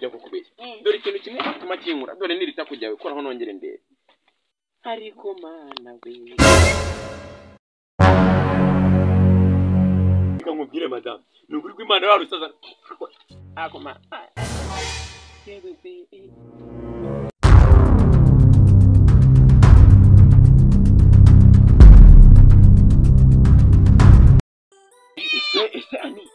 byo kukubeshya dore ikintu kimwe gituma kinkura dore nirita kujyawe koraho nongere ndebe ariko mana we nkubwire madame nuguri kw'Imana warusaza ako ma yewe ani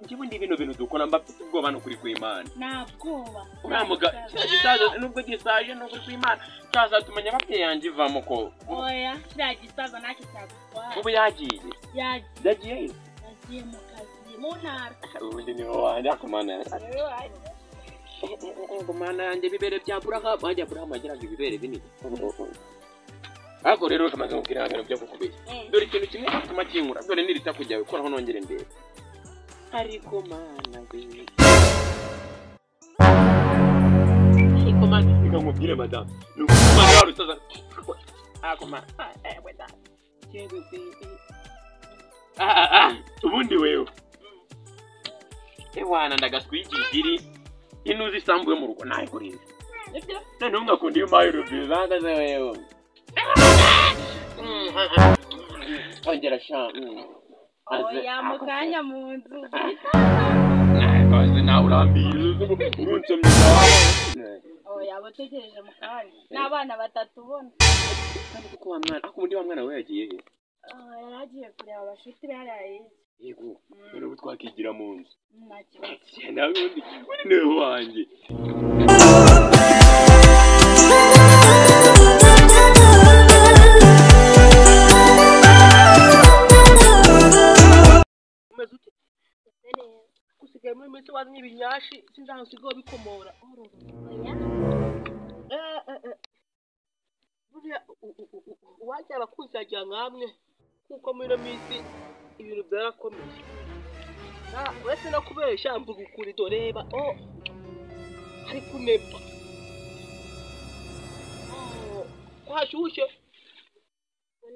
Njibundi bintu dukora mbafite ubwoba no kuri kw'Imana nabwoba uramuga gisaza nubwo gisaje no kuri kw'Imana cyaza tumenya bapye yanje ivamo ko oya kiriya gisaza nacyo cyagutwara ubu yagiye yagiye mu kazi mu ntara ubundi ni wanje akomana ngomana yanjye bibere bya Burahamu bajya Burahamu agiraga ibibere binini ako rero kamaze kubwira ibintu byo kukubeshya dore ikintu kimwe gituma kinkura dore nirita kujyawe koraho nongere ndebe ariko mana we ariko mana nkubwire madame nuguri kw'Imana warusaza ako ma wenda yewe ubundi wewe ewana ndagaswijigiri inuzi isambuye mu rugo nayigurira none umwakunda iyo mayo rubyiza hagaze wewe ongera sha oya mukanya mu nzu kaze na urambiye urunsomye oya bategereje mukanya n'abana batatu bona kandi kuko wa mwana ako undi wa mwana we yagiye he yaragiye kureba abashuti baraye yego none ubu twakigira mu nzu ntakibazo nawe undi niwe wanjye kusigaye muri minsi wazanye ibinyashi sinzaho sigo bikomora buriya wajya abakusajya nkamwe kuko muri ino minsi ibintu byarakomeye uretse no kubesha mvuga ukuri doreba hari kunepa kwashyushye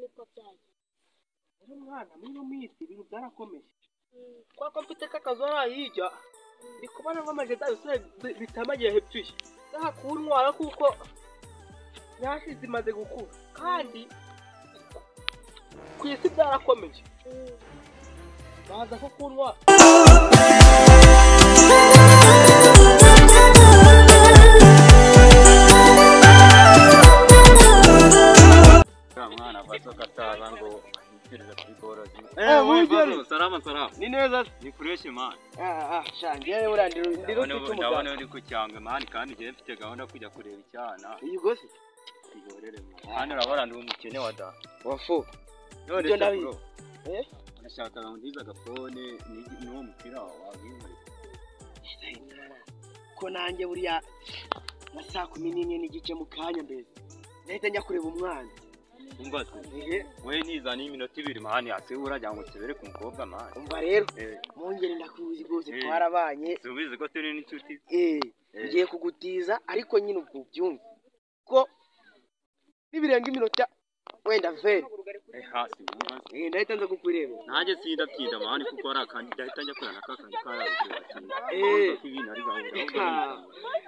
niko byaje rero mwana muri ino minsi ibintu byarakomeye kwako mfite kakazora hirya ndi kubona nk'amajeda yose bitamagiye hepfiye ntakuntwara kuko yashize imaze gukura kandi ku isi byarakomeye baza ko kuntwara mwana basoka taza ngo salama ni neza ni fresh man shangiye urandiro ndabona uri ku cyangwe man kandi je mfite gahunda kujya kureba icyana yigose igorere man urabona ndi umukene wa da wafu none ndabi nashaka ngiza agafone n'uwo mupira wabimwe ko nanjye buriya saa 11 n'igice mu kanya mbese nahita njya kureba umwana umva we nizana iminota 2 mahani ase urajya ngo tubere ku mukobwa mahani umva rero mungere ndakuzi gose twarabanye subize ko turi n'inshuti ngiye kugutiza ariko nyine ubwo byumva ko nibirenga iminota wenda vere hasi ndahita nza kukureba nanjye sindatinda mahani kuko ari akandi ndahita njya kurana kakandi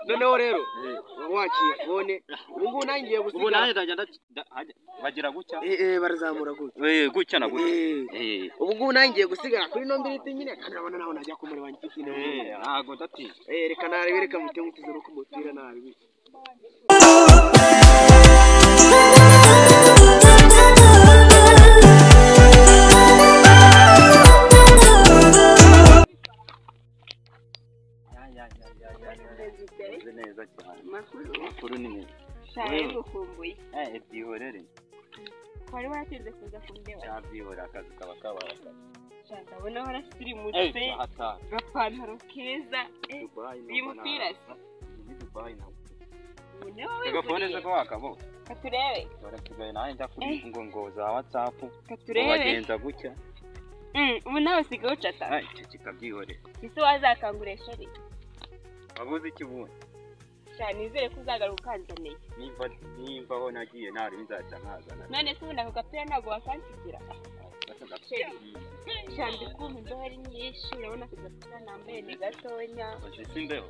noneho rero waciye fone ubu nangiye gusiga ubu nanjye ndajya bagira gutya barazamura gutya gutya na gutya ubu nangiye gusigara kuri nombiriti nyine kandi urabona naho najya kumureba njye ntago ndati reka narebe reka mute mutize no kumutira nabi neza cyane makuru ni shaye gukumbuye byihorere kwari watize kuza kundeba cyabihora akazi kaba kabaka shaka bona warasiri mutse gapantaro keza uyu mupira ni Dubai na Telefone zo kwakabo katurebe baratugaye naye njya kuri ngo za WhatsApp katurebe bagenza gutya ubu nawe sigaho ucata icyo kikabyihorera ese wazakanguresha ari wabuze ikibuno nizere ko uzagaruka ukanzaniye nimba aho nagiye ntari nzaca nkazana none se ubu nako gapira ntabwo wakansigira Shandi kumva imbeho ari nyinshi urabona ko gafite nambaye ni gatonya. Ufite imbeho?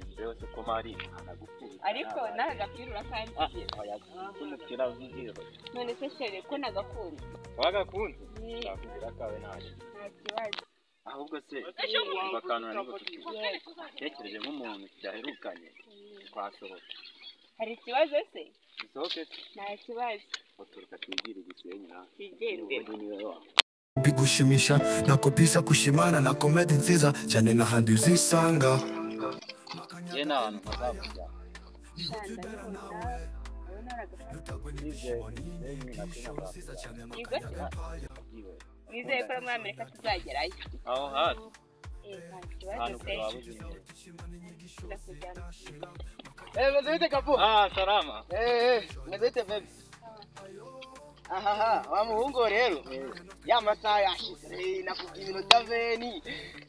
Imbeho se ko mari anagukunda. Ariko nawe gapira urakangiye. Oya, umupira uzigira. None se shere ko nagakunda. Wagakunze? Nakubwira kawe naje. Nta kibazo. Ahubwo se bakanura niko tekereje nk'umuntu cyaherukanye twasohoka. Hari ikibazo se? Sohoke. Nta kibazo. Oturuka twigire Gisenyi na. Twigende. Bigushimisha nakopisa kushimana na komedi nziza cyane n'ahandi uzisanga. Ye n'ahantu ntazakujya. Nizeye ko muri Amerika tuzagerayo. Aho hasi. Nta kibazo se. Mzee Kapu. Salama. Mzee Baby. Aha, wa muhungu rero. Ya masaha yashize nakubwiye iminota 20.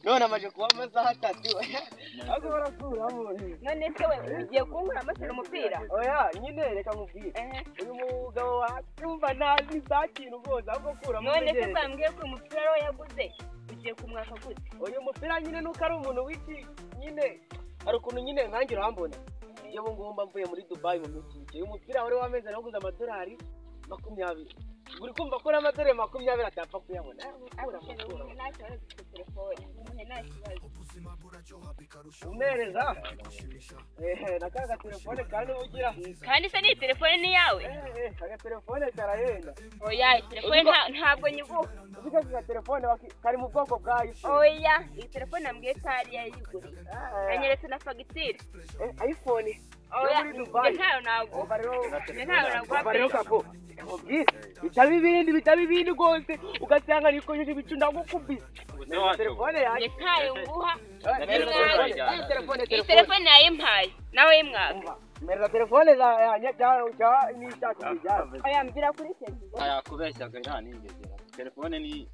None amaje kuba amasaha 3. Ako barakura muri. None se we ugiye kunkura amasero umupira? Oya, nyine reka nkubwire. Uyu mugabo wakumva nazi sakintu rwose ahubwo kura muri. None se kwambwiye ko umupira ro yaguze ugiye kumwaka gute? Uyu mupira nyine nuko ari umuntu wiki nyine ari ukuntu nyine nkangira urambona. Iyo ngomba mvuye muri Dubai mu minsi. Uyu mupira wari wameze naguze amadolari 20. Uri kumva ko amadolari 20 atapfa kuyabona. Umereza? Nakaga telefone kandi ugira. Kandi se ni telefone ni yawe? Aga telefone karahenda. Oya, telefone ntabwo nyiguha. Uziga telefone kari mu bwoko bwa iPhone. Oya, iyi telefone nambwiye tari yayiguri. Anyeretse na fagitire. iPhone. Oya, ntayo nago. Barero kapo. Bitaba ibindi rwose ugasanga niko ibicu ndagukubise. Telefone yaje. Ntayo nguha. Telefone yayimpaye. Nawe yimwaka. Mereza telefone za ni cyatsi. Oya mbira kuri sezi. Aya kubeshya nta ningezera. Telefone ni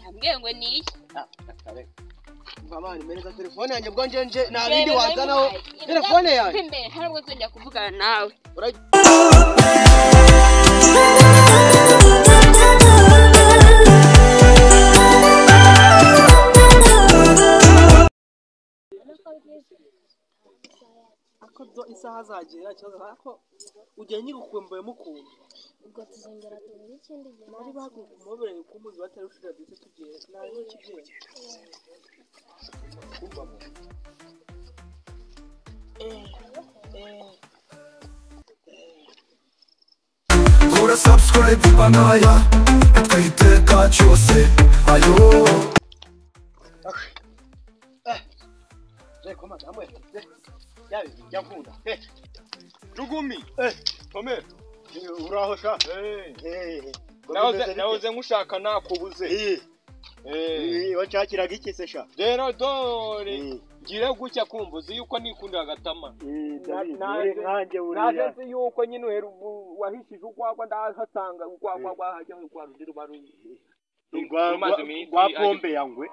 yambwiye ngo ni iki? Kare. Mama mereza telefone yanjye bwo nje nta bindi wazanaho. Telefone yanjye. Pembe harabwo tujya kuvugana nawe. Akodo isaha zagera cyaza ko ugiye nyigukumbuye mukunda. Ubwo tuzongera tubone ikindi gihe. Nari bagukumubere kumuzi batarushira ndetse tugiye. Nayo kigenda. Kumbamo. Gura subscribe banaya twiteka cyose ayo. Koma kamwe. Yakunda. Rugumi. Komera. Uraho sha. Nahoze ngushaka nakubuze. Wacakiraga iki se sha? Rero dore ngire gucya kumbuzi yuko nikundira gatama. Nanjye uriya. Naje yuko nyine uheru wahishije ukwakwa ndahasanga ukwakwa kwahajya kwa rudiro baru. Ngwa pombe yangwe.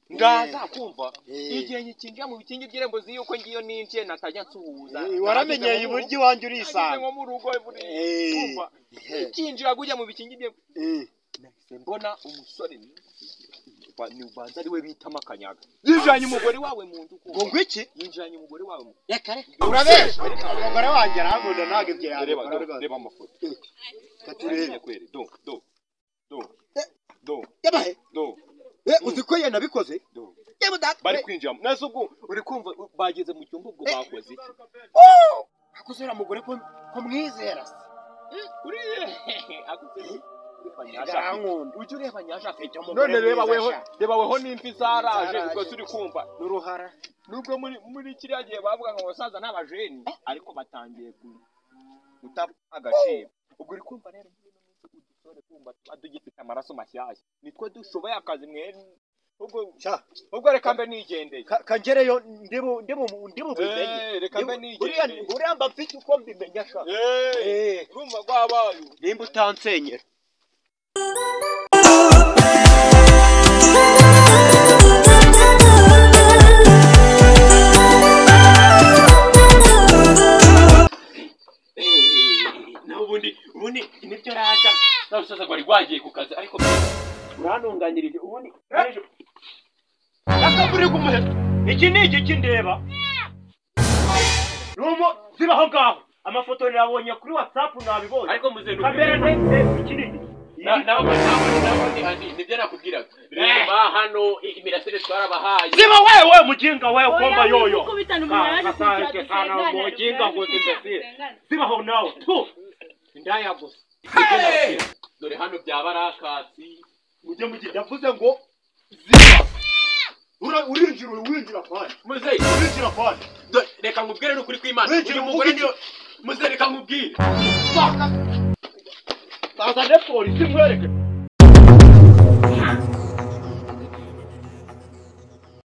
Ndaza kumva igihe nyikinjira mu bikingi by'irembo yuko ngiyo ninje natajya nsuhuza. Waramenyeye iburyo wanje urisanga. Ngo mu rugo buri. Kumva. Ikinjira gujya mu bikingi bye. Mbona umusore ni ubanza ari we bita makanyaga. Yinjanye umugore wawe mu nzu ko. Ngo iki? Yinjanye umugore wawe. Reka reka. Urabesha. Umugore wanjye arangunda ntage bye yawe. Reba amafoto. Katurebe kwere. Yabahe. Uziko yena bikoze? Bari kwinjira. Nase ubwo uri kumva bageze mu cyumba ubwo bakoze iki? Akuzera umugore ko mwizera. Uri akuzera ujye ureba nyasha afite umugore. None reba weho n'imfi zaraje ubwo turi kumva n'uruhara. Nubwo muri kiriya gihe bavuga ngo abasaza n'abajeni ariko batangiye gutaba agaciro. Ubwo uri kumva rero udusore kumva adugifite amaraso mashyashya. Nitwe dushoboye akazi mwe. Ubwo reka mbe nigendeye. Kagereyo ndimu bimenye. Reka mbe nigendeye. Uriya mba mfite uko mbimenya sha. Urumva gwabaye. Nimba utansenyera. Ubundi nibyo raja. Narusaza gwari gwagiye ku kazi ariko urantunganirije ubundi ejo yakaburi kumuhe iki ni iki kindeba numo zibaho ngaho amafoto nabonye kuri WhatsApp nabibonye ariko muze kamera nte iki ni nawe nibyo nakubwiraga reba hano imirasire twarabahaye ziba wewe mujinga wewe komba yoyo sana mujinga ngo imbesire zibaho nawe tu ndaya gusa dore hano byabarakatsi mujye mugiye yavuze ngo ziba urinjira kwani muze urinjira kwani reka nkubwire no kuri kwimana uyu mugore niyo muze reka nkubwire Taza de polisi mwereke